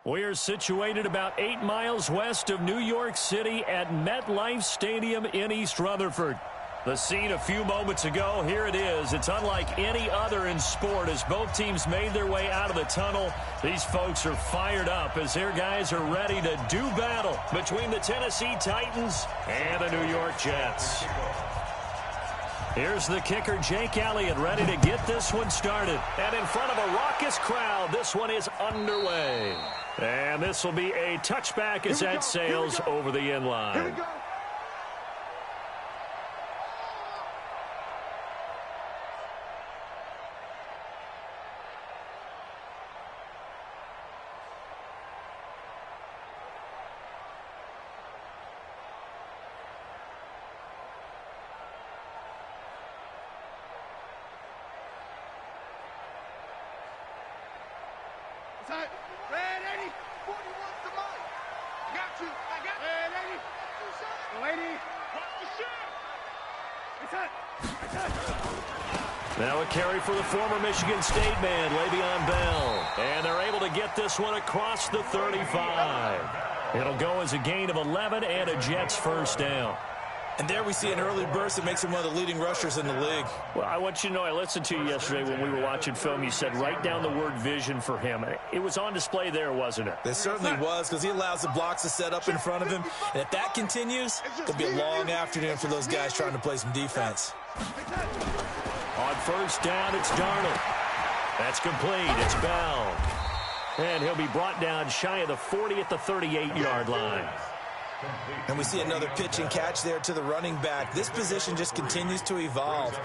We're situated about 8 miles west of New York City at MetLife Stadium in East Rutherford. The scene a few moments ago, here it is. It's unlike any other in sport as both teams made their way out of the tunnel. These folks are fired up as their guys are ready to do battle between the Tennessee Titans and the New York Jets. Here's the kicker, Jake Elliott, ready to get this one started. And in front of a raucous crowd, this one is underway. And this will be a touchback as that sails over the end line. Ready? 41 to Mike. Got you. I got you. Ready? Lady. Watch the shot. Now a carry for the former Michigan State man, Le'Veon Bell. And they're able to get this one across the 35. It'll go as a gain of 11 and a Jets first down. And there we see an early burst that makes him one of the leading rushers in the league. Well, I want you to know, I listened to you yesterday when we were watching film. You said write down the word vision for him. It was on display there, wasn't it? It certainly was, because he allows the blocks to set up in front of him. And if that continues, it'll be a long afternoon for those guys trying to play some defense. On first down, it's Darnold. That's complete. It's Bell. And he'll be brought down shy of the 40 at the 38-yard line. And we see another pitch and catch there to the running back. This position just continues to evolve.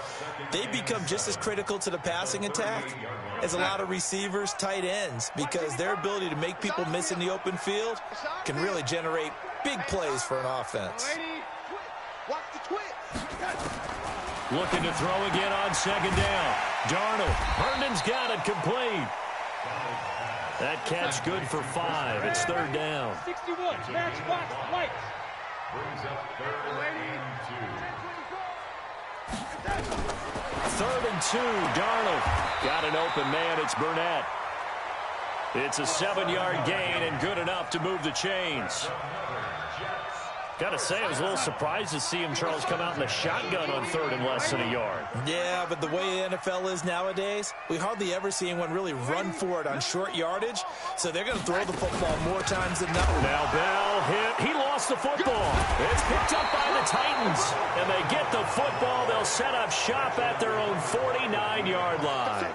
They become just as critical to the passing attack as a lot of receivers, tight ends, because their ability to make people miss in the open field can really generate big plays for an offense. Looking to throw again on second down. Darnold. Herndon's got it complete. That catch good for 5. It's third down. 61, matchbox, lights. Brings up third and 2. Third and 2, Darnold. Got an open man, it's Burnett. It's a 7-yard gain and good enough to move the chains. Got to say, I was a little surprised to see him, Charles, come out in the shotgun on third and less than a yard. Yeah, but the way the NFL is nowadays, we hardly ever see anyone really run for it on short yardage, so they're going to throw the football more times than not. Now Bell hit. He lost the football. It's picked up by the Titans, and they get the football. They'll set up shop at their own 49-yard line.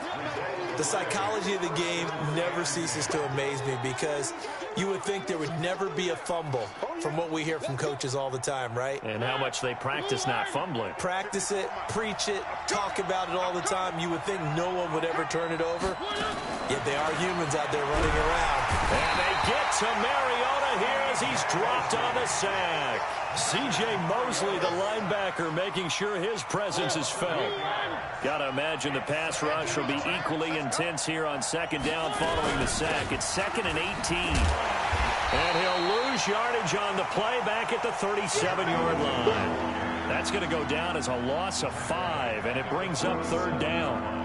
The psychology of the game never ceases to amaze me because you would think there would never be a fumble from what we hear from coaches all the time, right? And how much they practice not fumbling. Practice it, preach it, talk about it all the time. You would think no one would ever turn it over. Yet they are humans out there running around. And they get to Mariota here as he's dropped on the sack. C.J. Mosley, the linebacker, making sure his presence is felt. Got to imagine the pass rush will be equally intense here on second down following the sack. It's 2nd and 18. And he'll lose yardage on the play back at the 37-yard line. That's going to go down as a loss of 5, and it brings up third down.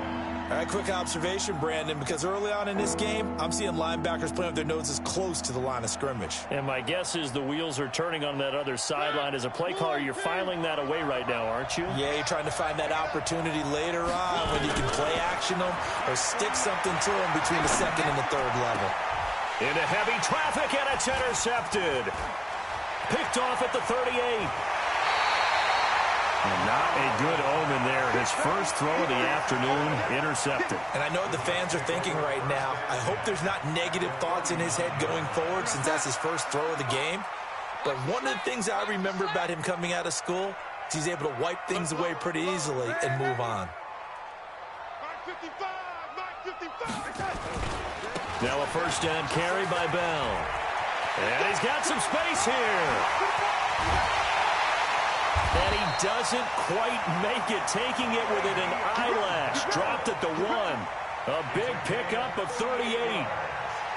All right, quick observation, Brandon, because early on in this game, I'm seeing linebackers playing with their noses close to the line of scrimmage. And my guess is the wheels are turning on that other sideline. As a play caller, you're filing that away right now, aren't you? Yeah, you're trying to find that opportunity later on when you can play action them or stick something to them between the second and the third level. Into heavy traffic, and it's intercepted. Picked off at the 38. And not a good omen there. His first throw of the afternoon intercepted. And I know what the fans are thinking right now. I hope there's not negative thoughts in his head going forward since that's his first throw of the game. But one of the things I remember about him coming out of school is he's able to wipe things away pretty easily and move on. Now a first down carry by Bell. And he's got some space here. And he doesn't quite make it, taking it within an eyelash. Dropped at the 1. A big pickup of 38.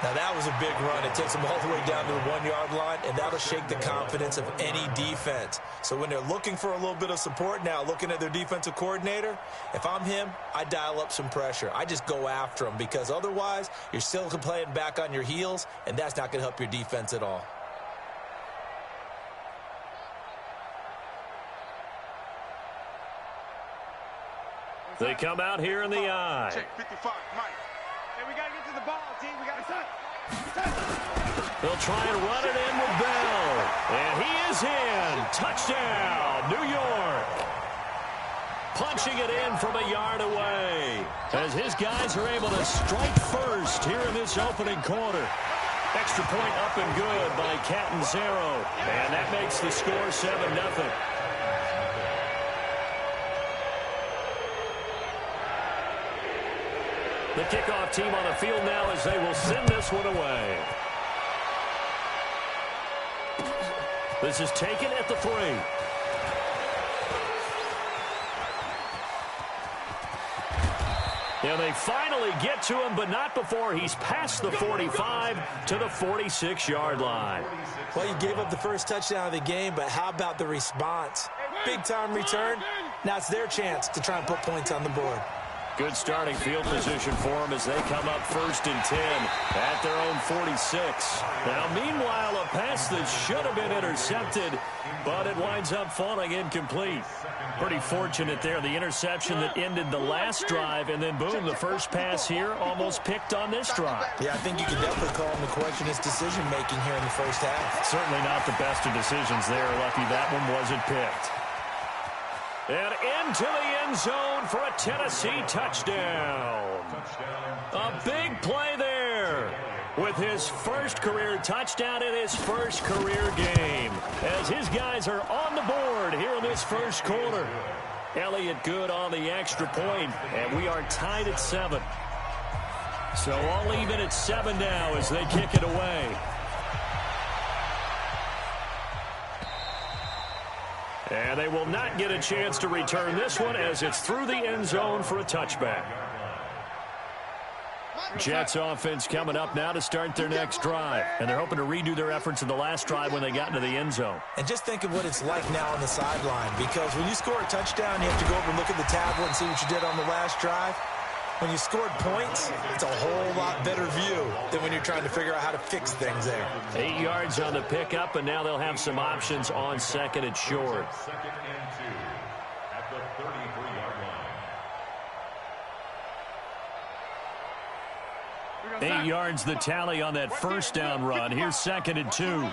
Now, that was a big run. It takes them all the way down to the 1-yard line, and that'll shake the confidence of any defense. So when they're looking for a little bit of support now, looking at their defensive coordinator, if I'm him, I dial up some pressure. I just go after them because otherwise you're still playing back on your heels, and that's not going to help your defense at all. They come out here in the eye. Check 55, Mike. Hey, we got to get to the ball, team. We got to touch. They'll try and run it in with Bell. And he is in. Touchdown, New York. Punching it in from a yard away as his guys are able to strike first here in this opening quarter. Extra point up and good by Catanzaro. And that makes the score 7-0. The kickoff team on the field now as they will send this one away. This is taken at the 3. And they finally get to him, but not before he's past the 45 to the 46-yard line. Well, you gave up the first touchdown of the game, but how about the response? Big-time return. Now it's their chance to try and put points on the board. Good starting field position for them as they come up 1st and 10 at their own 46. Now, meanwhile, a pass that should have been intercepted, but it winds up falling incomplete. Pretty fortunate there, the interception that ended the last drive, and then, boom, the first pass here almost picked on this drive. Yeah, I think you can definitely call him to question his decision-making here in the first half. Certainly not the best of decisions there. Lucky that one wasn't picked. And into the end zone for a Tennessee touchdown. A big play there with his first career touchdown in his first career game as his guys are on the board here in this first quarter. Elliott good on the extra point, and we are tied at 7. So all even at 7 now as they kick it away. And they will not get a chance to return this one as it's through the end zone for a touchback. Jets offense coming up now to start their next drive. And they're hoping to redo their efforts in the last drive when they got into the end zone. And just think of what it's like now on the sideline, because when you score a touchdown, you have to go over and look at the tablet and see what you did on the last drive. When you scored points, it's a whole lot better view than when you're trying to figure out how to fix things there. 8 yards on the pickup, and now they'll have some options on 2nd and short. 2nd and 2 at the 33-yard line. 8 yards the tally on that first down run. Here's 2nd and 2.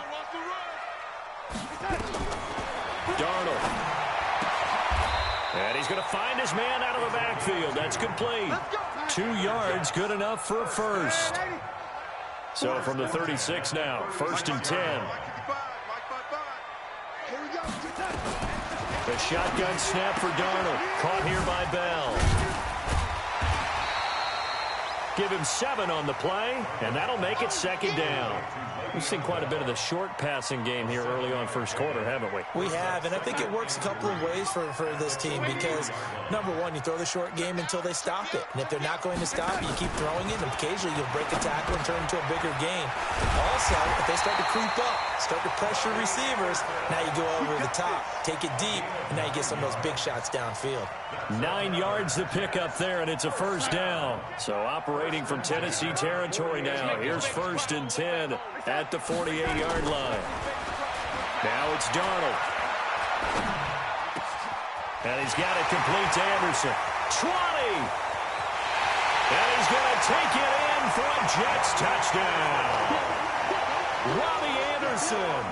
Darnold. And he's going to find his man out of the backfield. That's complete. 2 yards, good enough for a first. So from the 36 now, 1st and 10. A shotgun snap for Darnold. Caught here by Bell. Give him 7 on the play, and that'll make it 2nd down. We've seen quite a bit of the short passing game here early on first quarter, haven't we? We have, and I think it works a couple of ways for this team because, number one, you throw the short game until they stop it. And if they're not going to stop it, you keep throwing it, and occasionally you'll break a tackle and turn it into a bigger game. Also, if they start to creep up, start to pressure receivers, now you go over the top, take it deep, and now you get some of those big shots downfield. 9 yards the pickup there, and it's a first down. So operating from Tennessee territory now. Here's 1st and 10 at the 48-yard line. Now it's Darnold. And he's got it complete to Anderson. 20! And he's going to take it in for a Jets touchdown. Robbie Anderson,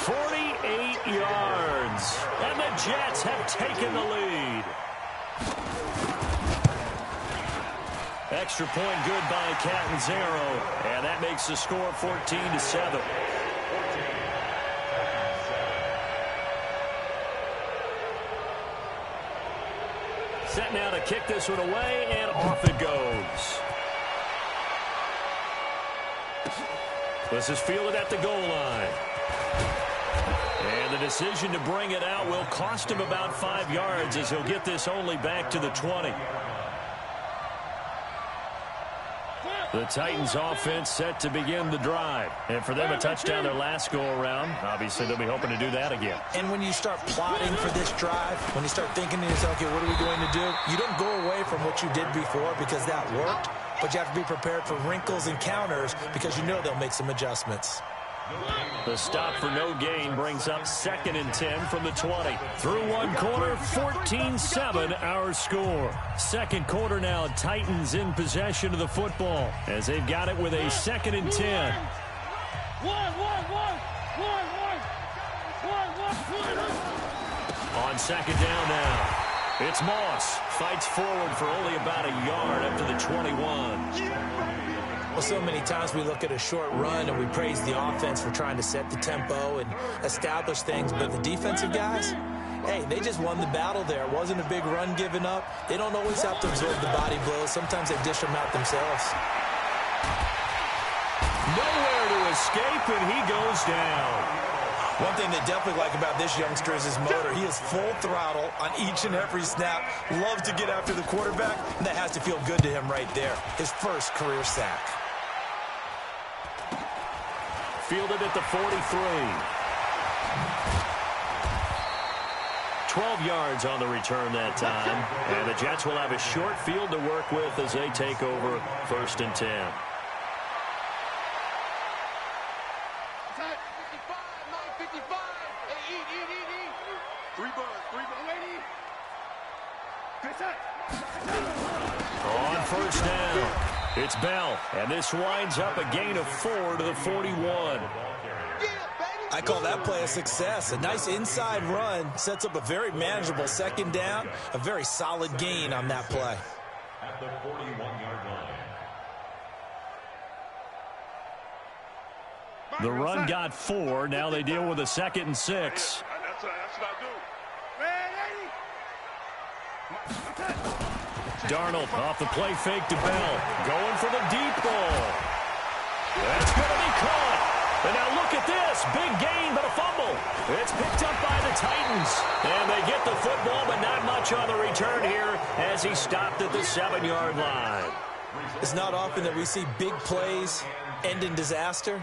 48 yards. And the Jets have taken the lead. Extra point good by Catanzaro, and that makes the score 14-7. Set now to kick this one away, and off it goes. This is fielded at the goal line. And the decision to bring it out will cost him about 5 yards as he'll get this only back to the 20. The Titans offense set to begin the drive. And for them, a touchdown their last go-around. Obviously, they'll be hoping to do that again. And when you start plotting for this drive, when you start thinking to yourself, okay, what are we going to do? You don't go away from what you did before because that worked, but you have to be prepared for wrinkles and counters because you know they'll make some adjustments. The stop for no gain brings up 2nd and 10 from the 20. Through one quarter, 14-7 our score. Second quarter now, Titans in possession of the football as they've got it with a 2nd and 10. On 2nd down now, it's Moss. Fights forward for only about a yard up to the 21. Well, so many times we look at a short run and we praise the offense for trying to set the tempo and establish things, but the defensive guys, hey, they just won the battle there. It wasn't a big run given up. They don't always have to absorb the body blows. Sometimes they dish them out themselves. Nowhere to escape, and he goes down. One thing they definitely like about this youngster is his motor. He is full throttle on each and every snap. Loves to get after the quarterback, and that has to feel good to him right there. His first career sack. Fielded at the 43. 12 yards on the return that time. And the Jets will have a short field to work with as they take over 1st and 10. On 1st down, it's Bell, and this winds up a gain of 4 to the 41. I call that play a success. A nice inside run sets up a very manageable 2nd down, a very solid gain on that play. At the 41-yard line. The run got 4. Now they deal with a 2nd and 6. That's what I do. Darnold off the play fake to Bell. Going for the deep ball. That's going to be caught. And now look at this. Big gain, but a fumble. It's picked up by the Titans. And they get the football, but not much on the return here as he stopped at the 7-yard line. It's not often that we see big plays end in disaster,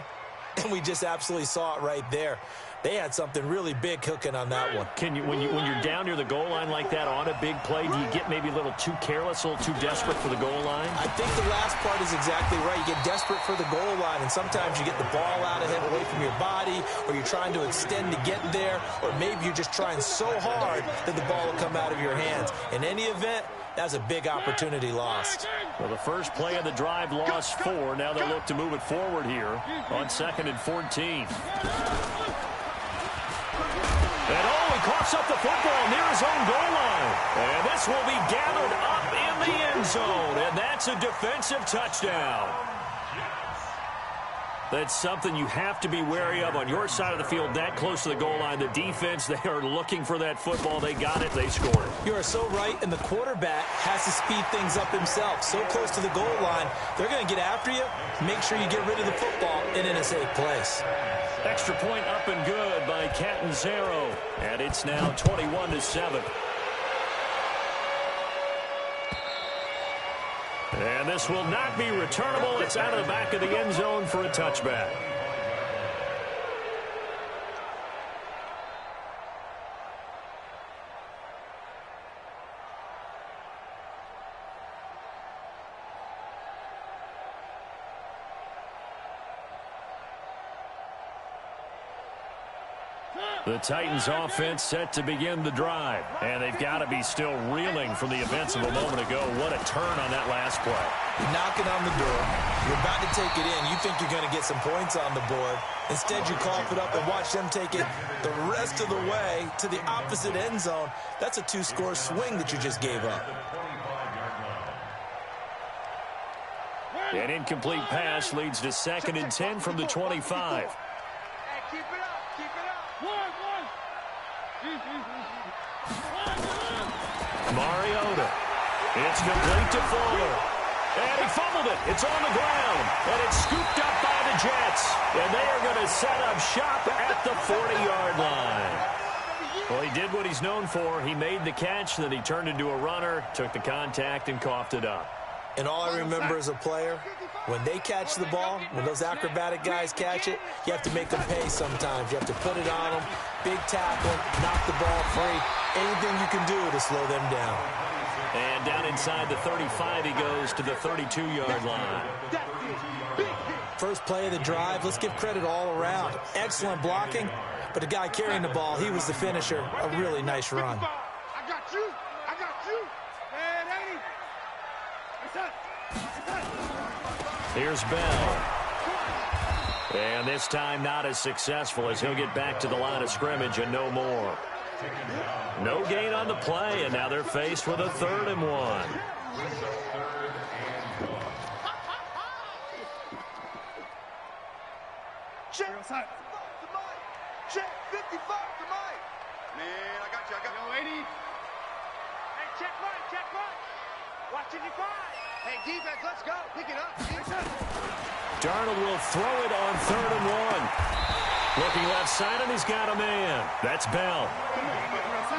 and we just absolutely saw it right there. They had something really big cooking on that one. Can you, when you're down near the goal line like that on a big play, do you get maybe a little too careless, a little too desperate for the goal line? I think the last part is exactly right. You get desperate for the goal line, and sometimes you get the ball out of it, away from your body, or you're trying to extend to get there, or maybe you're just trying so hard that the ball will come out of your hands. In any event, that's a big opportunity lost. Well, the first play of the drive lost 4. Now they'll look to move it forward here on 2nd and 14. And he coughs up the football near his own goal line. And this will be gathered up in the end zone. And that's a defensive touchdown. That's something you have to be wary of on your side of the field, that close to the goal line. The defense, they are looking for that football. They got it. They scored it. You are so right, and the quarterback has to speed things up himself. So close to the goal line, they're going to get after you. Make sure you get rid of the football and in a safe place. Extra point up and good by Catanzaro. And it's now 21-7. And this will not be returnable. It's out of the back of the end zone for a touchback. The Titans offense set to begin the drive. And they've got to be still reeling from the events of a moment ago. What a turn on that last play. You're knocking on the door. You're about to take it in. You think you're going to get some points on the board. Instead, you cough it up and watch them take it the rest of the way to the opposite end zone. That's a 2-score swing that you just gave up. An incomplete pass leads to 2nd and 10 from the 25. Hey, keep it up. Keep it up. Mariota. It's complete to Fuller. And he fumbled it. It's on the ground. And it's scooped up by the Jets. And they are going to set up shop at the 40-yard line. Well, he did what he's known for. He made the catch, then he turned into a runner, took the contact, and coughed it up. And all I remember as a player, When they catch the ball, when those acrobatic guys catch it, you have to make them pay sometimes. You have to put it on them, big tackle, knock the ball free. Anything you can do to slow them down. And down inside the 35, he goes to the 32-yard line. First play of the drive, let's give credit all around. Excellent blocking, but the guy carrying the ball, he was the finisher. A really nice run. I got you. I got you. Man, 80. Here's Bell. And this time not as successful as he'll get back to the line of scrimmage and no more. No gain on the play, and now they're faced with a 3rd and 1. Check 55 to Mike. Check 55 to Mike. Man, I got you. I got you. 80. Hey, check Mike. Watch it, define. Hey, defense, let's go. Pick it up. Darnold will throw it on 3rd and 1. Looking left side, and he's got a man. That's Bell.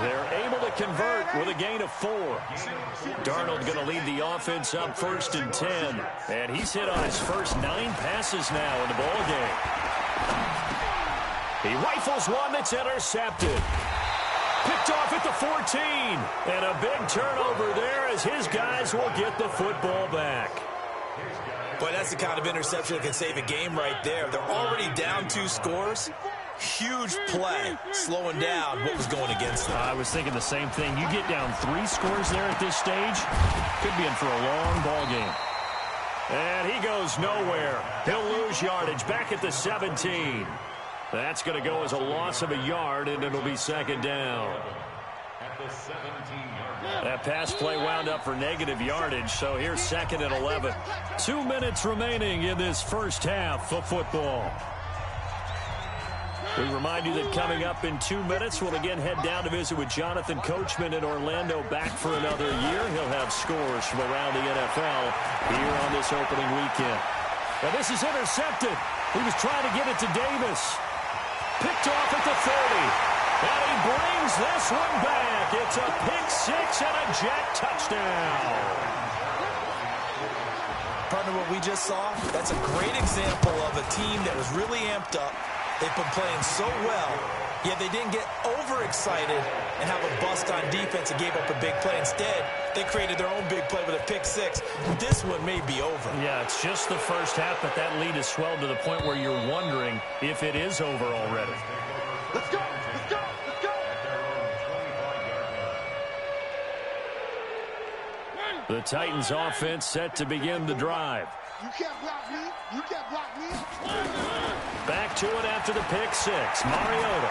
They're able to convert with a gain of 4. Darnold going to lead the offense up 1st and 10. And he's hit on his first 9 passes now in the ball game. He rifles one that's intercepted. Picked off at the 14. And a big turnover there as his guys will get the football back. Boy, that's the kind of interception that can save a game right there. They're already down 2 scores. Huge play, slowing down what was going against them. I was thinking the same thing. You get down 3 scores there at this stage, could be in for a long ball game. And he goes nowhere. He'll lose yardage back at the 17. That's going to go as a loss of a yard, and it'll be 2nd down. That pass play wound up for negative yardage, so here's 2nd and 11. 2 minutes remaining in this first half of football. We remind you that coming up in 2 minutes, we'll again head down to visit with Jonathan Coachman in Orlando, back for another year. He'll have scores from around the NFL here on this opening weekend. Now this is intercepted. He was trying to get it to Davis. Picked off at the 30. And he brings this one back. It's a pick 6 and a Jet touchdown. Partner, what we just saw, that's a great example of a team that was really amped up. They've been playing so well, yet they didn't get overexcited and have a bust on defense and gave up a big play. Instead, they created their own big play with a pick 6. This one may be over. Yeah, it's just the first half, but that lead has swelled to the point where you're wondering if it is over already. Let's go. Let's go. Let's go. The Titans offense set to begin the drive. You can't block me. You can't block me. Back to it after the pick 6. Mariota.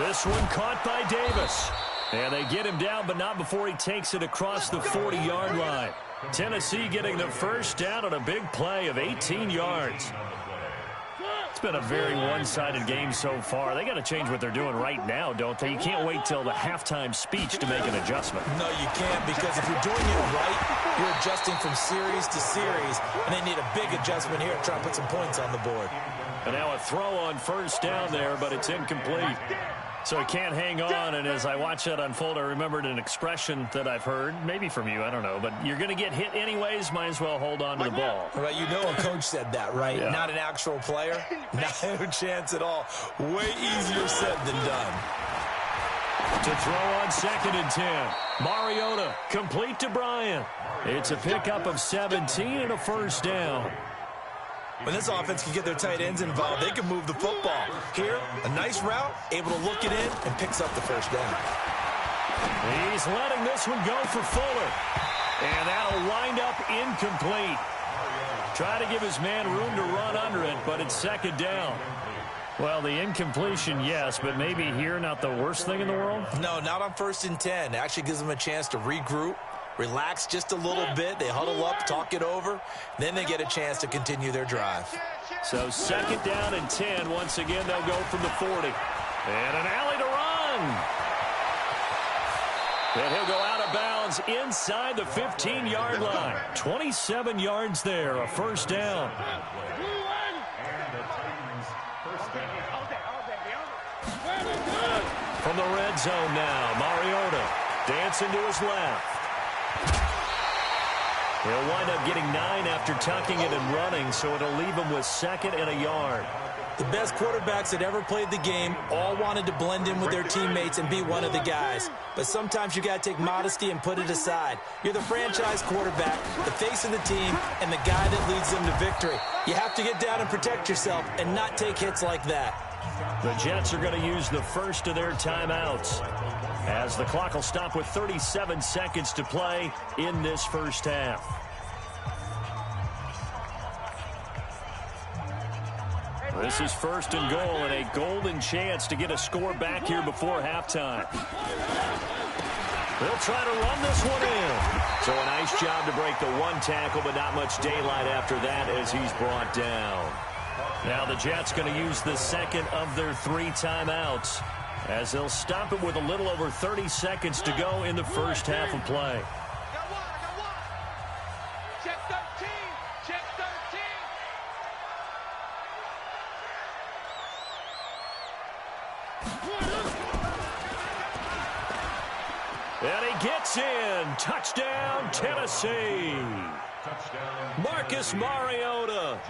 This one caught by Davis. And they get him down, but not before he takes it across the 40-yard line. Tennessee getting the first down on a big play of 18 yards. It's been a very one-sided game so far. They got to change what they're doing right now, don't they? You can't wait till the halftime speech to make an adjustment. No, you can't, because if you're doing it right, you're adjusting from series to series, and they need a big adjustment here to try and put some points on the board. And now a throw on first down there, but it's incomplete. So he can't hang on, and as I watch that unfold, I remembered an expression that I've heard, maybe from you, I don't know, but you're going to get hit anyways, might as well hold on to the ball. Right, you know a coach said that, right? Yeah. Not an actual player. No chance at all. Way easier said than done. To throw on 2nd and 10. Mariota, complete to Bryant. It's a pickup of 17 and a first down. When this offense can get their tight ends involved, they can move the football. Here, a nice route, able to look it in, and picks up the first down. He's letting this one go for Fuller. And that'll wind up incomplete. Try to give his man room to run under it, but it's 2nd down. Well, the incompletion, yes, but maybe here not the worst thing in the world? No, not on 1st and 10. It actually gives them a chance to regroup, relax just a little bit. They huddle up, talk it over. Then they get a chance to continue their drive. So 2nd down and 10. Once again, they'll go from the 40. And an alley to run. And he'll go out of bounds inside the 15-yard line. 27 yards there, a first down. From the red zone now, Mariota dancing to his left. He'll wind up getting 9 after tucking it and running, so it'll leave him with 2nd and a yard. The best quarterbacks that ever played the game all wanted to blend in with their teammates and be one of the guys. But sometimes you got to take modesty and put it aside. You're the franchise quarterback, the face of the team, and the guy that leads them to victory. You have to get down and protect yourself and not take hits like that. The Jets are going to use the first of their timeouts, as the clock will stop with 37 seconds to play in this first half. This is 1st and goal and a golden chance to get a score back here before halftime. They'll try to run this one in. So a nice job to break the 1 tackle, but not much daylight after that as he's brought down. Now the Jets going to use the 2nd of their 3 timeouts, as they'll stop it with a little over 30 seconds to go in the first half of play. Got one. Check 13. Check 13. And he gets in. Touchdown, Tennessee. Marcus Mariota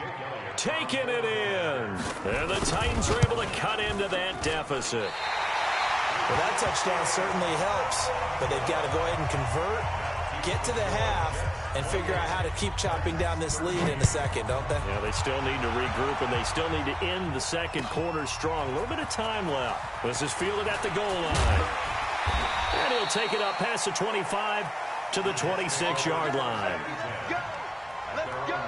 taking it in. And the Titans are able to cut into that deficit. Well, that touchdown certainly helps, but they've got to go ahead and convert, get to the half, and figure out how to keep chopping down this lead in the second, don't they? Yeah, they still need to regroup, and they still need to end the second quarter strong. A little bit of time left. This is fielded at the goal line. And he'll take it up past the 25 to the 26-yard line. Go. Let's go.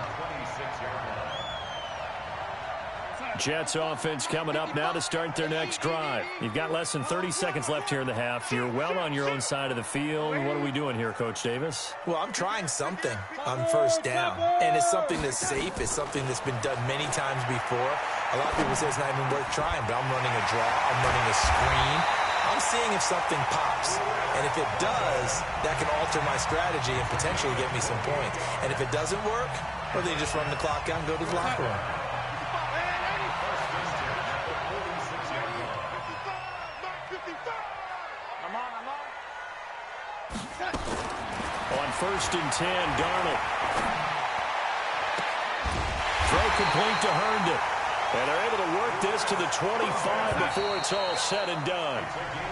Jets offense coming up now to start their next drive. You've got less than 30 seconds left here in the half. You're well on your own side of the field. What are we doing here, Coach Davis? Well, I'm trying something on first down, and it's something that's safe. It's something that's been done many times before. A lot of people say it's not even worth trying, but I'm running a draw. I'm running a screen. I'm seeing if something pops, and if it does, that can alter my strategy and potentially get me some points. And if it doesn't work, well, they just run the clock out and go to the locker room. On 1st and 10, Darnold. Throw complete to Herndon. And they're able to work this to the 25 before it's all said and done.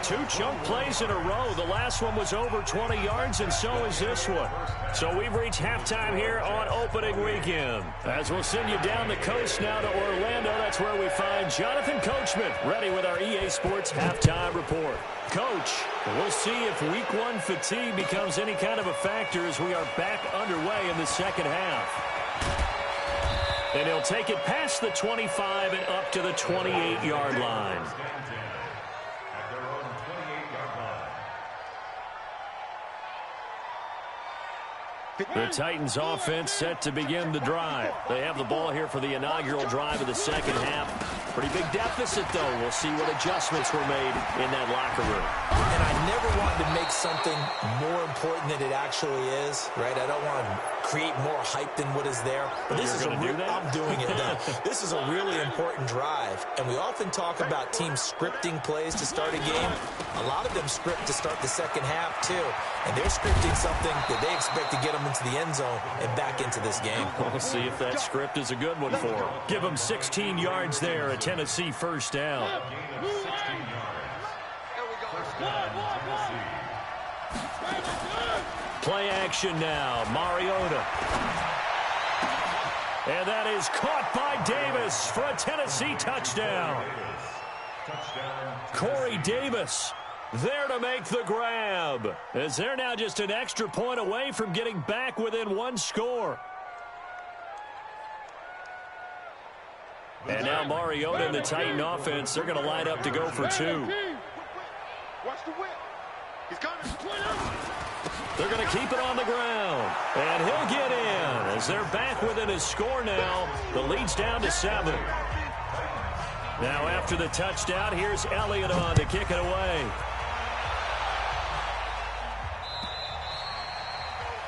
2 chunk plays in a row. The last one was over 20 yards, and so is this one. So we've reached halftime here on opening weekend. As we'll send you down the coast now to Orlando, that's where we find Jonathan Coachman, ready with our EA Sports halftime report. Coach, we'll see if Week 1 fatigue becomes any kind of a factor as we are back underway in the second half. And he'll take it past the 25 and up to the 28-yard line. The Titans offense set to begin the drive. They have the ball here for the inaugural drive of the second half. Pretty big deficit, though. We'll see what adjustments were made in that locker room. And I never wanted to make something more important than it actually is, right? I don't want to create more hype than what is there. But this is I'm doing it now. This is a really important drive. And we often talk about teams scripting plays to start a game. A lot of them script to start the second half, too. And they're scripting something that they expect to get them into the end zone and back into this game. We'll see if that script is a good one for them. Give them 16 yards there, a Tennessee first down. Play action now, Mariota. And that is caught by Davis for a Tennessee touchdown. Corey Davis there to make the grab, as they're now just an extra point away from getting back within 1 score. And now Mariota and the Titan offense, they're going to line up to go for 2. Watch the whip. He's coming. They're going to keep it on the ground. And he'll get in as they're back within his score now. The lead's down to 7. Now after the touchdown, here's Elliott on to kick it away.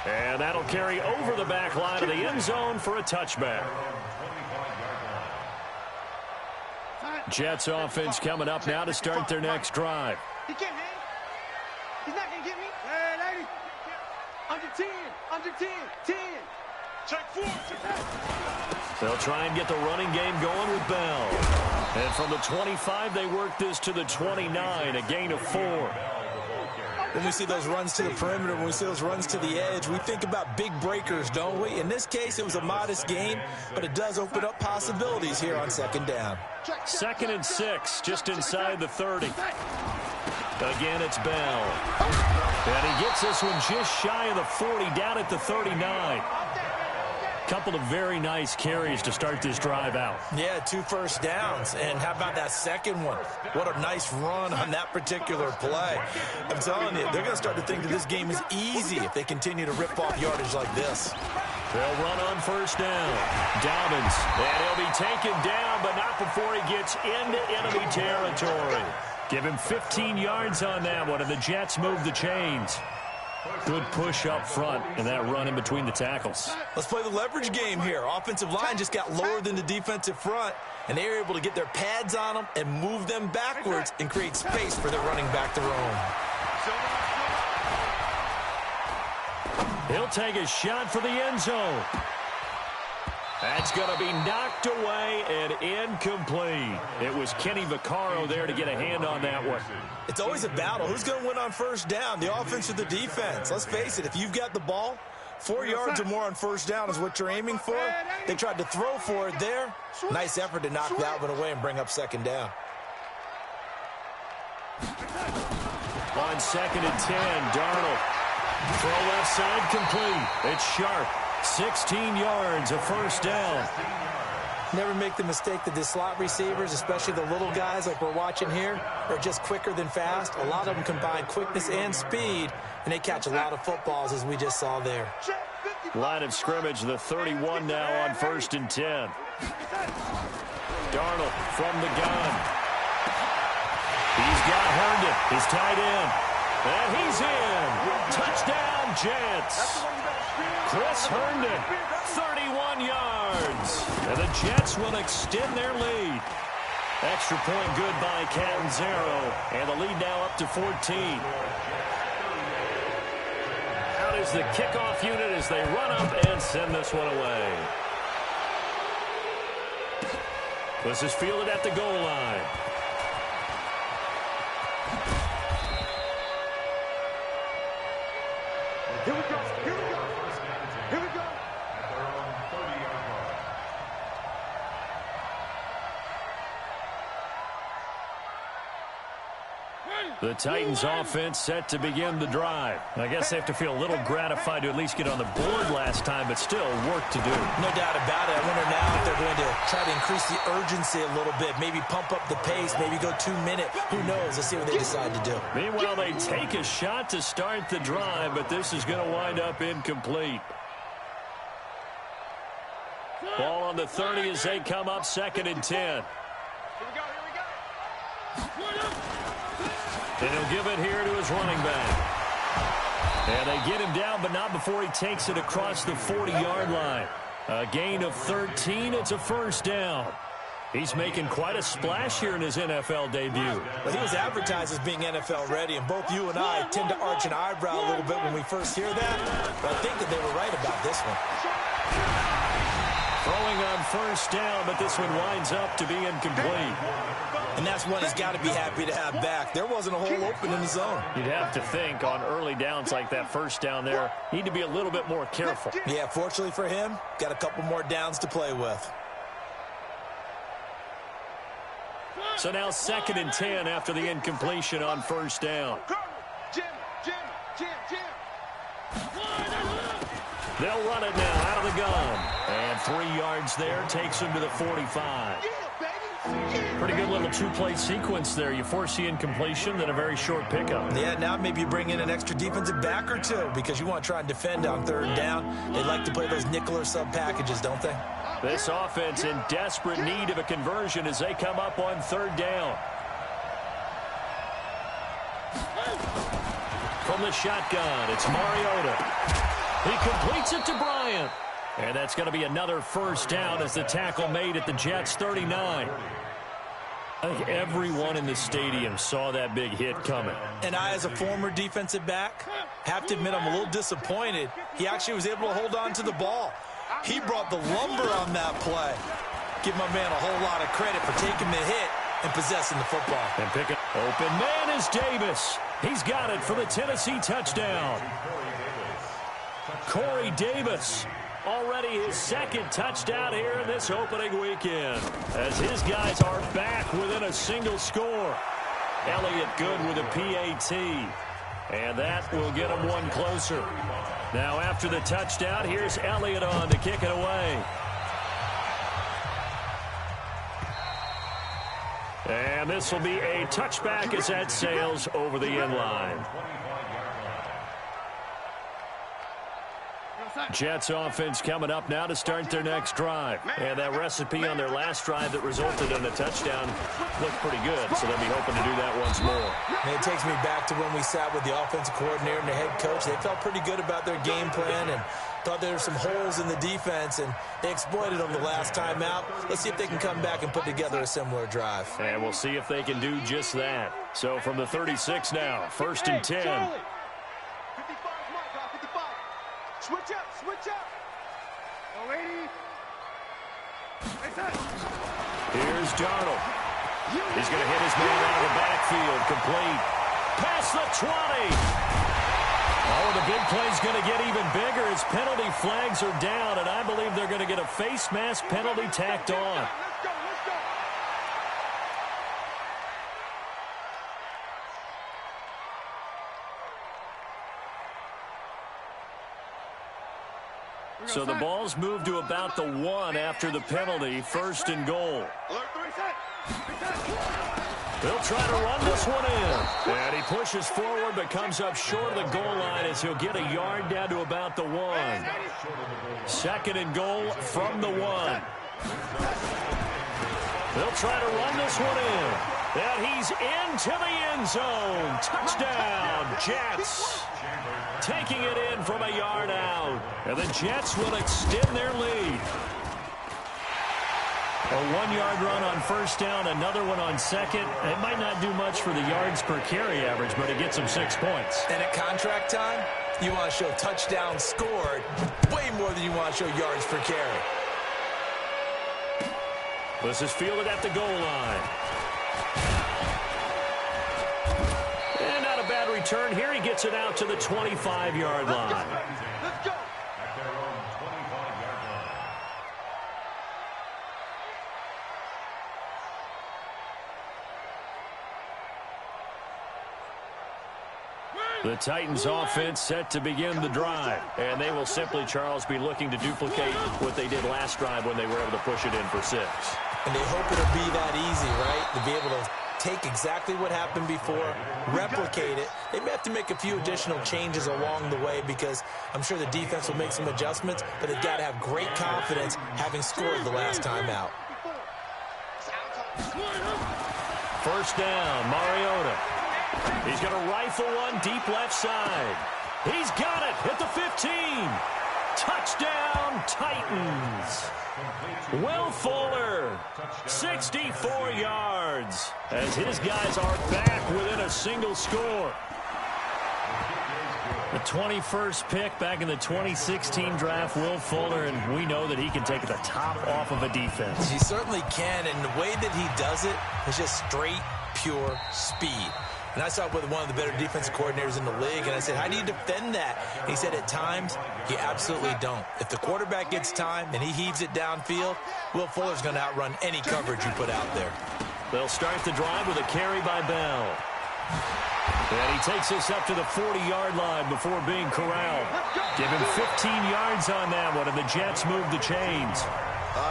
And that'll carry over the back line of the end zone for a touchback. Jets offense coming up now to start their next drive. He can't hang. He's not going to get me. Hey, lady. I'm under 10, under 10, 10. Check 4, check 4. They'll try and get the running game going with Bell. And from the 25, they work this to the 29, a gain of 4. When we see those runs to the perimeter, when we see those runs to the edge, we think about big breakers, don't we? In this case, it was a modest gain, but it does open up possibilities here on second down. 2nd and 6, just inside the 30. Again, it's Bell. And he gets this one just shy of the 40, down at the 39. Couple of very nice carries to start this drive out. Yeah, 2 first downs. And how about that second one? What a nice run on that particular play. I'm telling you, they're going to start to think that this game is easy if they continue to rip off yardage like this. They'll run on first down. Dobbins. And he'll be taken down, but not before he gets into enemy territory. Give him 15 yards on that one, and the Jets move the chains. Good push up front and that run in between the tackles. Let's play the leverage game here. Offensive line just got lower than the defensive front, and they were able to get their pads on them and move them backwards and create space for their running back to roam. He'll take a shot for the end zone. That's going to be knocked away and incomplete. It was Kenny Vaccaro there to get a hand on that one. It's always a battle. Who's going to win on first down, the offense or the defense? Let's face it, if you've got the ball, 4 yards or more on first down is what you're aiming for. They tried to throw for it there. Nice effort to knock that one away and bring up second down. On 2nd and 10, Darnold. Throw left side complete. It's Sharp. 16 yards, a first down. Never make the mistake that the slot receivers, especially the little guys like we're watching here, are just quicker than fast. A lot of them combine quickness and speed, and they catch a lot of footballs, as we just saw there. Line of scrimmage, the 31 now on 1st and 10. Darnold from the gun. He's got Herndon, his tight end. And he's in. Touchdown, Jets. Chris Herndon, 31 yards. And the Jets will extend their lead. Extra point good by Catanzaro. And the lead now up to 14. Out is the kickoff unit as they run up and send this one away. This is fielded at the goal line. Here we go. Here we go. Here we go. The Titans offense set to begin the drive. I guess they have to feel a little gratified to at least get on the board last time, but still work to do. No doubt about it. I wonder now if they're going to try to increase the urgency a little bit, maybe pump up the pace, maybe go 2 minute. Who knows? Let's see what they decide to do. Meanwhile, they take a shot to start the drive, but this is going to wind up incomplete. Ball on the 30 as they come up 2nd and 10. Here we go. And he'll give it here to his running back. And they get him down, but not before he takes it across the 40-yard line. A gain of 13. It's a first down. He's making quite a splash here in his NFL debut. Well, he was advertised as being NFL ready, and both you and I tend to arch an eyebrow a little bit when we first hear that. But I think that they were right about this one. Throwing on first down, but this one winds up to be incomplete. And that's one he's got to be happy to have back. There wasn't a hole open in the zone. You'd have to think on early downs like that first down there, need to be a little bit more careful. Yeah, fortunately for him, got a couple more downs to play with. So now 2nd and 10 after the incompletion on first down. Jim. They'll run it now out of the gun. And 3 yards there takes him to the 45. Pretty good little two-play sequence there. You force the incompletion, then a very short pickup. Yeah, now maybe you bring in an extra defensive back or two because you want to try and defend on 3rd down. They like to play those nickel or sub packages, don't they? This offense in desperate need of a conversion as they come up on 3rd down. From the shotgun, it's Mariota. He completes it to Bryant. And that's going to be another first down as the tackle made at the Jets' 39. I think everyone in the stadium saw that big hit coming. And I, as a former defensive back, have to admit I'm a little disappointed. He actually was able to hold on to the ball. He brought the lumber on that play. Give my man a whole lot of credit for taking the hit and possessing the football. And picking open man is Davis. He's got it for the Tennessee touchdown. Corey Davis, already his second touchdown here in this opening weekend, as his guys are back within a single score. Elliott good with a PAT, and that will get him one closer. Now after the touchdown, here's Elliott on to kick it away. And this will be a touchback as that sails over the end line. Jets offense coming up now to start their next drive. And that recipe on their last drive that resulted in a touchdown looked pretty good, so they'll be hoping to do that once more. And it takes me back to when we sat with the offensive coordinator and the head coach. They felt pretty good about their game plan and thought there were some holes in the defense, and they exploited them the last time out. Let's see if they can come back and put together a similar drive. And we'll see if they can do just that. So from the 36 now, 1st and 10. 55 Mike, 55. Switch up, switch up. Oh, 80. Here's Darnold. He's going to hit his man out of the backfield. Complete. Past the 20. Oh, the big play's going to get even bigger as penalty flags are down, and I believe they're going to get a face mask penalty tacked on. Let's go, let's go. So the ball's moved to about the 1 after the penalty, 1st and goal. Alert, 3 set. They'll try to run this one in. And he pushes forward but comes up short of the goal line as he'll get a yard down to about the 1. 2nd and goal from the 1. They'll try to run this one in. And he's into the end zone. Touchdown, Jets. Taking it in from a yard out. And the Jets will extend their lead. A 1-yard run on 1st down, another one on 2nd. It might not do much for the yards per carry average, but it gets them 6 points. And at contract time, you want to show touchdowns scored way more than you want to show yards per carry. This is fielded at the goal line. And not a bad return here. He gets it out to the 25-yard line. Let's go. The Titans offense set to begin the drive. And they will simply, Charles, be looking to duplicate what they did last drive when they were able to push it in for 6. And they hope it'll be that easy, right? To be able to take exactly what happened before, replicate it. They may have to make a few additional changes along the way because I'm sure the defense will make some adjustments, but they've got to have great confidence having scored the last time out. 1st down, Mariota. He's going to rifle one deep left side. He's got it at the 15. Touchdown, Titans. Will Fuller, 64 yards, as his guys are back within a single score. The 21st pick back in the 2016 draft, Will Fuller, and we know that he can take the top off of a defense. He certainly can, and the way that he does it is just straight, pure speed. And I saw it with one of the better defensive coordinators in the league, and I said, how do you defend that? And he said, at times, you absolutely don't. If the quarterback gets time and he heaves it downfield, Will Fuller's going to outrun any coverage you put out there. They'll start the drive with a carry by Bell. And he takes us up to the 40-yard line before being corralled. Give him 15 yards on that one, and the Jets move the chains.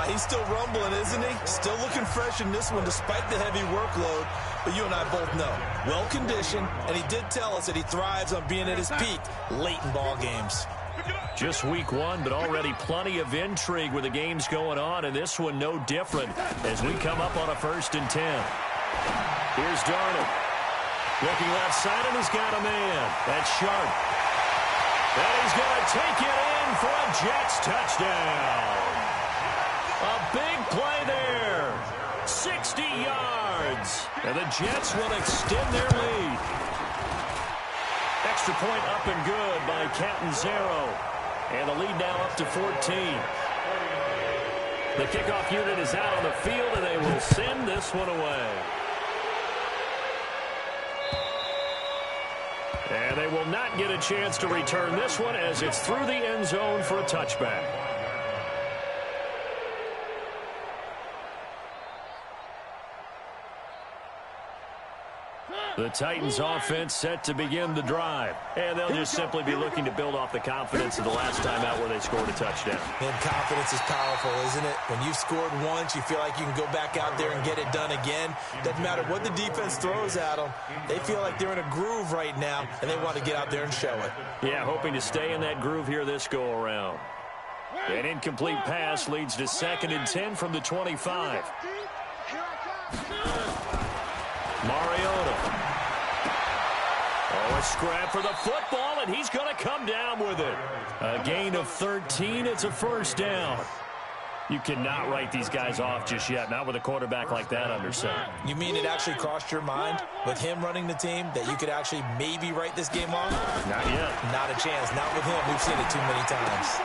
He's still rumbling, isn't he? Still looking fresh in this one despite the heavy workload. But you and I both know, well-conditioned, and he did tell us that he thrives on being at his peak late in ball games. Just week 1, but already plenty of intrigue with the games going on, and this one no different as we come up on a 1st and 10. Here's Darnold. Looking left side, and he's got a man. That's Sharp. And he's going to take it in for a Jets touchdown. A big play there. 60 yards. And the Jets will extend their lead. Extra point up and good by Catanzaro. And the lead now up to 14. The kickoff unit is out on the field, and they will send this one away. And they will not get a chance to return this one as it's through the end zone for a touchback. The Titans offense set to begin the drive. And they'll just simply be looking to build off the confidence of the last time out where they scored a touchdown. And confidence is powerful, isn't it? When you've scored once, you feel like you can go back out there and get it done again. Doesn't matter what the defense throws at them. They feel like they're in a groove right now, and they want to get out there and show it. Yeah, hoping to stay in that groove here this go-around. An incomplete pass leads to 2nd and 10 from the 25. Mariota. Oh, a scrap for the football, and he's going to come down with it. A gain of 13. It's a first down. You cannot write these guys off just yet, not with a quarterback like that under center. You mean it actually crossed your mind with him running the team that you could actually maybe write this game off? Not yet. Not a chance. Not with him. We've seen it too many times.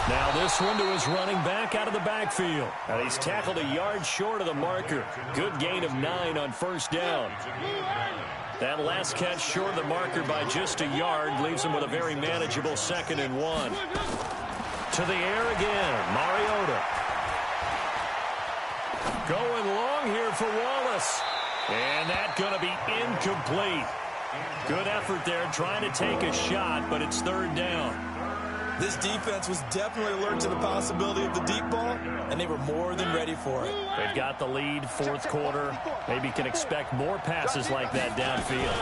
Now this one to his running back out of the backfield. And he's tackled a yard short of the marker. Good gain of 9 on first down. That last catch short of the marker by just a yard leaves him with a very manageable 2nd and 1. To the air again, Mariota. Going long here for Wallace. And that's going to be incomplete. Good effort there trying to take a shot, but it's 3rd down. This defense was definitely alert to the possibility of the deep ball, and they were more than ready for it. They've got the lead, 4th quarter. Maybe can expect more passes like that downfield.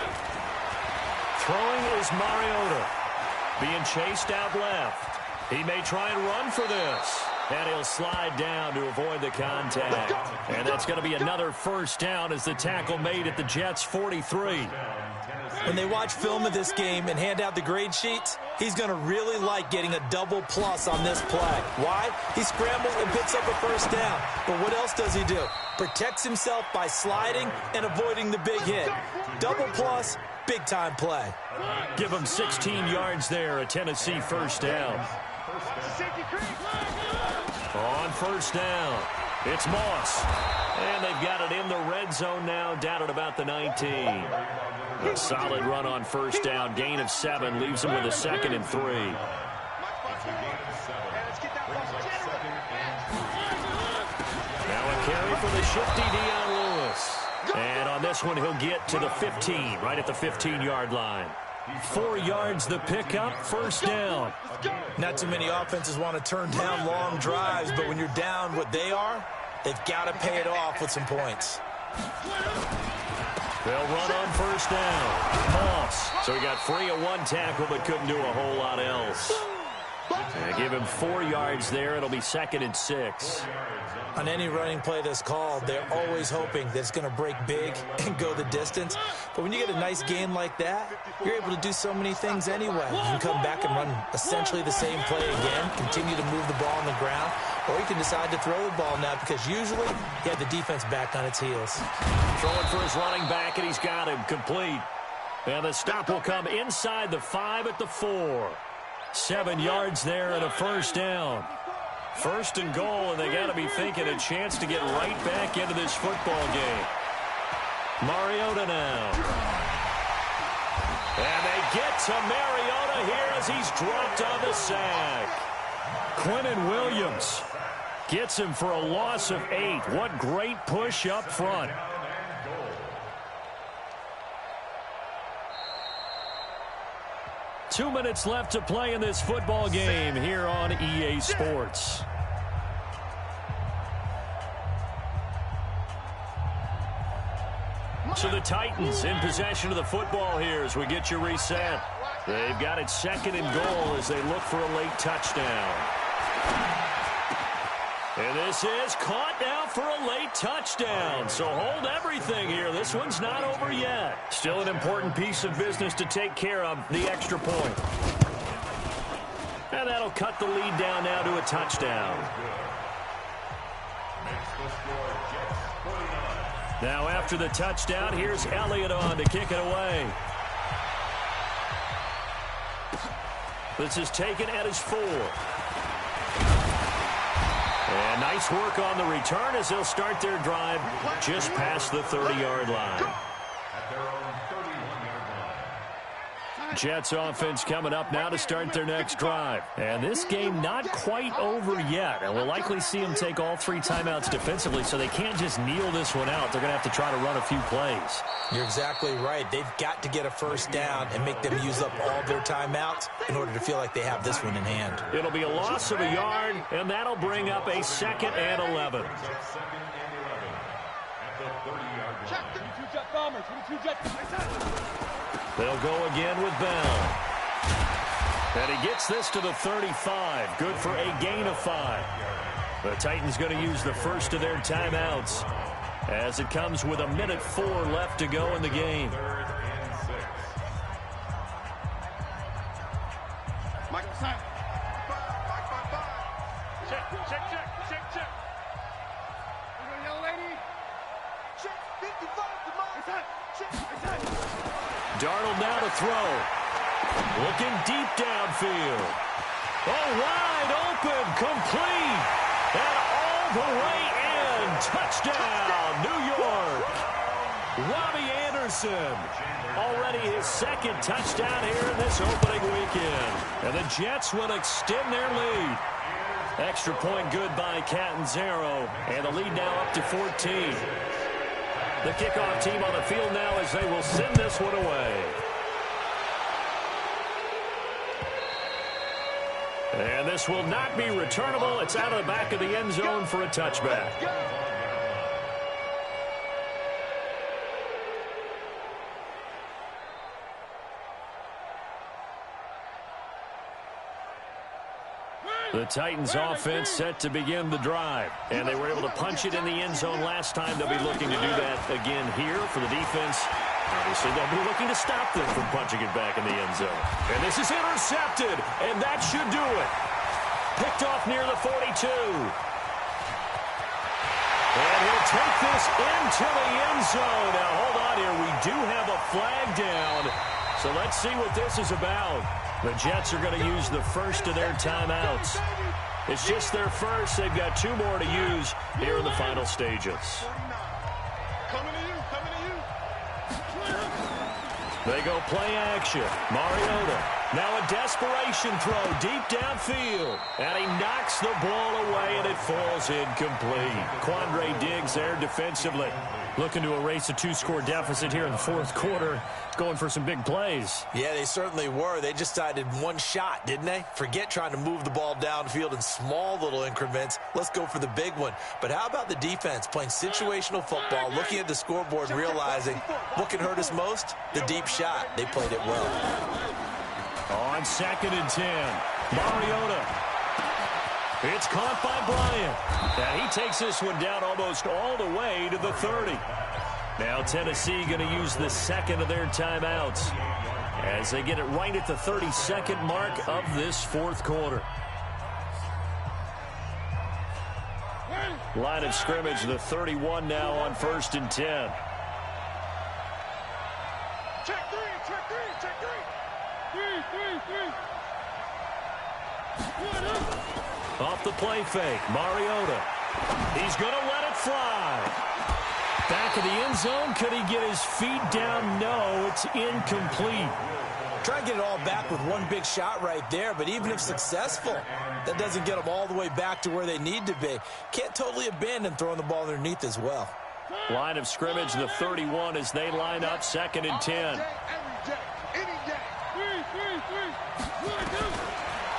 Throwing is Mariota. Being chased out left. He may try and run for this. And he'll slide down to avoid the contact. And that's going to be another first down as the tackle made at the Jets' 43. When they watch film of this game and hand out the grade sheets, he's going to really like getting a double plus on this play. Why? He scrambles and picks up a first down. But what else does he do? Protects himself by sliding and avoiding the big hit. Double plus, big-time play. Give him 16 yards there, a Tennessee first down. On first down, it's Moss. And they've got it in the red zone now, down at about the 19. A solid run on first down, gain of 7, leaves him with a 2nd and 3. Now a carry for the shifty Dion Lewis. And on this one, he'll get to the 15, right at the 15-yard line. 4 yards the pickup, first down. Not too many offenses want to turn down long drives, but when you're down what they are, they've got to pay it off with some points. They'll run on first down. Moss. So he got free of 1 tackle, but couldn't do a whole lot else. They give him 4 yards there. It'll be 2nd and 6. On any running play that's called, they're always hoping that it's going to break big and go the distance. But when you get a nice gain like that, you're able to do so many things anyway. You can come back and run essentially the same play again, continue to move the ball on the ground, or you can decide to throw the ball now because usually you have the defense back on its heels. Throwing for his running back, and he's got him complete. And the stop will come inside the 5 at the 4. 7 yards there and a first down. 1st and goal, and they got to be thinking a chance to get right back into this football game. Mariota now. And they get to Mariota here as he's dropped on the sack. Quinnen Williams gets him for a loss of 8. What great push up front. Two minutes left to play in this football game here on EA Sports. So the Titans in possession of the football here as we get you reset. They've got it 2nd and goal as they look for a late touchdown. And this is caught now for a late touchdown. So hold everything here. This one's not over yet. Still an important piece of business to take care of, the extra point. And that'll cut the lead down now to a touchdown. Now after the touchdown, here's Elliott on to kick it away. This is taken at his 4. And nice work on the return as they'll start their drive just past the 30-yard line. At their own 31-yard line. Jets offense coming up now to start their next drive. And this game not quite over yet. And we'll likely see them take all 3 timeouts defensively, so they can't just kneel this one out. They're going to have to try to run a few plays. You're exactly right. They've got to get a first down and make them use up all their timeouts in order to feel like they have this one in hand. It'll be a loss of a yard, and that'll bring up a 2nd and 11. At the 30-yard line. 22 Jet Bombers, 22 Jet. They'll go again with Bell. And he gets this to the 35. Good for a gain of 5. The Titans going to use the first of their timeouts as it comes with 1:04 left to go in the game. 3rd and 6. Mike, sign. 5. Check. Young lady. Check 55 to Mike. Check. Darnold now to throw. Looking deep downfield. Oh, wide open, complete. And all the way in. Touchdown, New York. Robbie Anderson. Already his 2nd touchdown here in this opening weekend. And the Jets will extend their lead. Extra point good by Catanzaro. And the lead now up to 14. The kickoff team on the field now as they will send this one away. And this will not be returnable. It's out of the back of the end zone for a touchback. The Titans offense set to begin the drive. And they were able to punch it in the end zone last time. They'll be looking to do that again here for the defense. Obviously, they'll be looking to stop them from punching it back in the end zone. And this is intercepted, and that should do it. Picked off near the 42. And he'll take this into the end zone. Now, hold on here. We do have a flag down. So let's see what this is about. The Jets are going to use the first of their timeouts. It's just their first. They've got 2 more to use here in the final stages. Coming to you. They go play action. Mariota. Now a desperation throw deep downfield. And he knocks the ball away, and it falls incomplete. Quandre Diggs there defensively. Looking to erase a 2-score deficit here in the 4th quarter. Going for some big plays. Yeah, they certainly were. They just decided one shot, didn't they? Forget trying to move the ball downfield in small little increments. Let's go for the big one. But how about the defense playing situational football, looking at the scoreboard and realizing what can hurt us most? The deep shot. They played it well. On 2nd and 10. Mariota. It's caught by Bryant. And he takes this one down almost all the way to the 30. Now Tennessee going to use the 2nd of their timeouts as they get it right at the 32nd mark of this 4th quarter. Line of scrimmage, the 31 now on 1st and 10. Check 3. Off the play fake, Mariota. He's going to let it fly. Back of the end zone. Could he get his feet down? No, it's incomplete. Try and get it all back with one big shot right there, but even if successful, that doesn't get them all the way back to where they need to be. Can't totally abandon throwing the ball underneath as well. Line of scrimmage, the 31 as they line up 2nd and 10.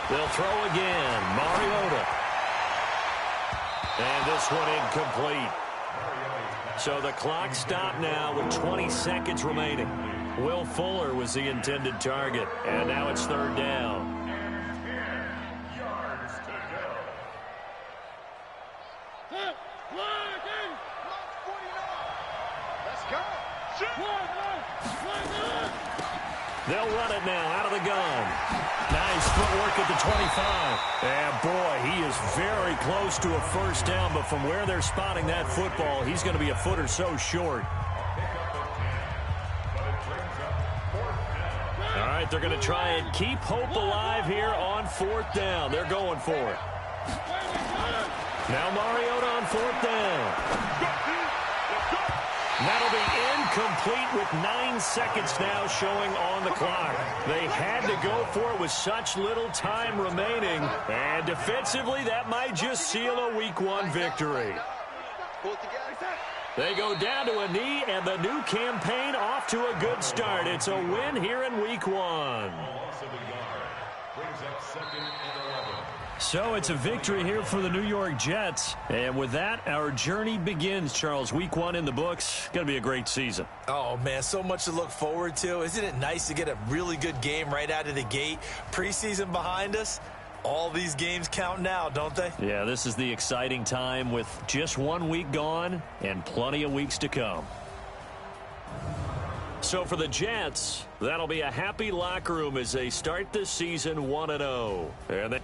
They'll throw again. Mariota. And this one incomplete. So the clock stopped now with 20 seconds remaining. Will Fuller was the intended target. And now it's 3rd down. And 10 yards to go. Let's go. They'll run it now out of the gun. Nice footwork at the 25. And boy, he is very close to a first down, but from where they're spotting that football, he's going to be a foot or so short. All right, they're going to try and keep hope alive here on fourth down. They're going for it. Now Mariota on fourth down. That'll be incomplete with 9 seconds now showing on the clock. They had to go for it with such little time remaining. And defensively, that might just seal a Week 1 victory. They go down to a knee, and the new campaign off to a good start. It's a win here in Week 1. So it's a victory here for the New York Jets. And with that, our journey begins, Charles. Week 1 in the books. Going to be a great season. Oh, man, so much to look forward to. Isn't it nice to get a really good game right out of the gate? Preseason behind us. All these games count now, don't they? Yeah, this is the exciting time with just 1 week gone and plenty of weeks to come. So for the Jets, that'll be a happy locker room as they start this season 1-0. And they